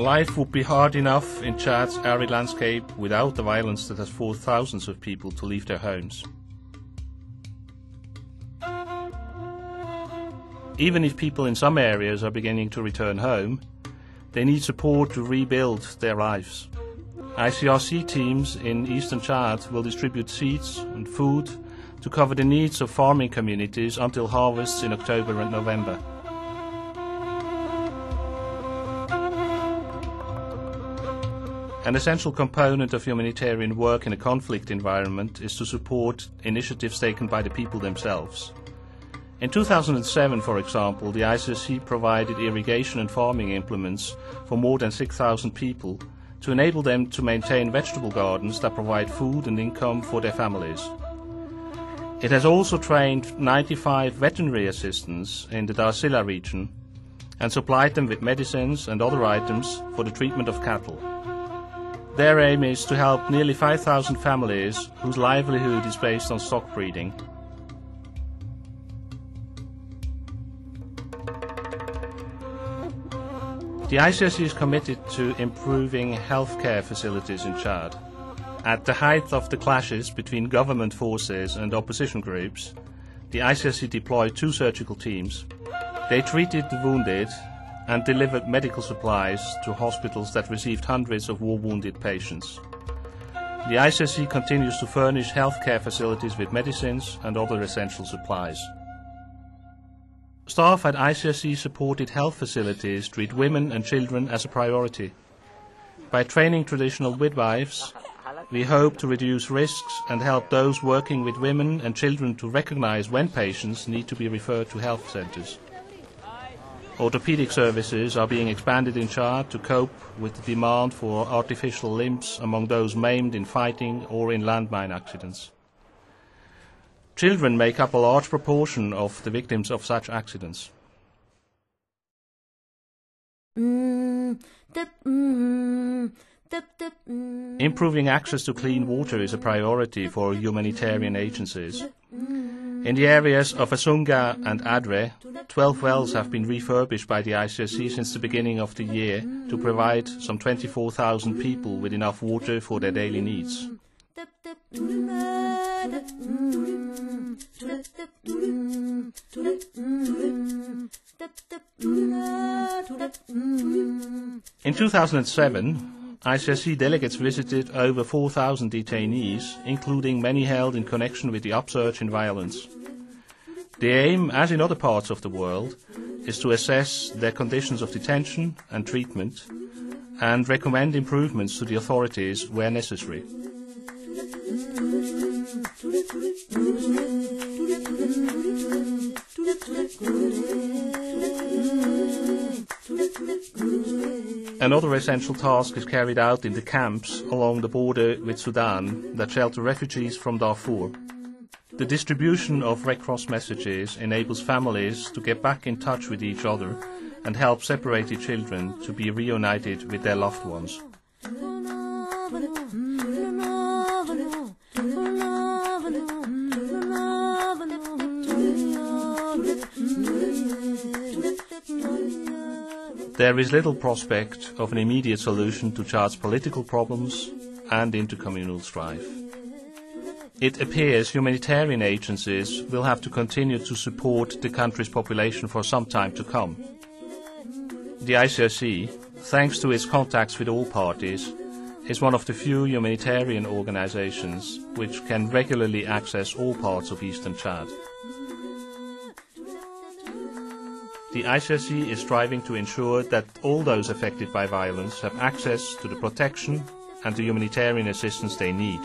Life would be hard enough in Chad's arid landscape without the violence that has forced thousands of people to leave their homes. Even if people in some areas are beginning to return home, they need support to rebuild their lives. ICRC teams in eastern Chad will distribute seeds and food to cover the needs of farming communities until harvests in October and November. An essential component of humanitarian work in a conflict environment is to support initiatives taken by the people themselves. In 2007, for example, the ICRC provided irrigation and farming implements for more than 6,000 people to enable them to maintain vegetable gardens that provide food and income for their families. It has also trained 95 veterinary assistants in the Darcilla region and supplied them with medicines and other items for the treatment of cattle. Their aim is to help nearly 5,000 families whose livelihood is based on stock breeding. The ICRC is committed to improving healthcare facilities in Chad. At the height of the clashes between government forces and opposition groups, the ICRC deployed 2 surgical teams. They treated the wounded and delivered medical supplies to hospitals that received hundreds of war-wounded patients. The ICRC continues to furnish healthcare facilities with medicines and other essential supplies. Staff at ICRC-supported health facilities treat women and children as a priority. By training traditional midwives, we hope to reduce risks and help those working with women and children to recognize when patients need to be referred to health centers. Orthopedic services are being expanded in Chad to cope with the demand for artificial limbs among those maimed in fighting or in landmine accidents. Children make up a large proportion of the victims of such accidents. Improving access to clean water is a priority for humanitarian agencies. In the areas of Asunga and Adre, 12 wells have been refurbished by the ICRC since the beginning of the year to provide some 24,000 people with enough water for their daily needs. In 2007, ICRC delegates visited over 4,000 detainees, including many held in connection with the upsurge in violence. The aim, as in other parts of the world, is to assess their conditions of detention and treatment and recommend improvements to the authorities where necessary. Another essential task is carried out in the camps along the border with Sudan that shelter refugees from Darfur. The distribution of Red Cross messages enables families to get back in touch with each other and help separated children to be reunited with their loved ones. There is little prospect of an immediate solution to Chad's political problems and intercommunal strife. It appears humanitarian agencies will have to continue to support the country's population for some time to come. The ICRC, thanks to its contacts with all parties, is one of the few humanitarian organizations which can regularly access all parts of eastern Chad. The ICRC is striving to ensure that all those affected by violence have access to the protection and the humanitarian assistance they need.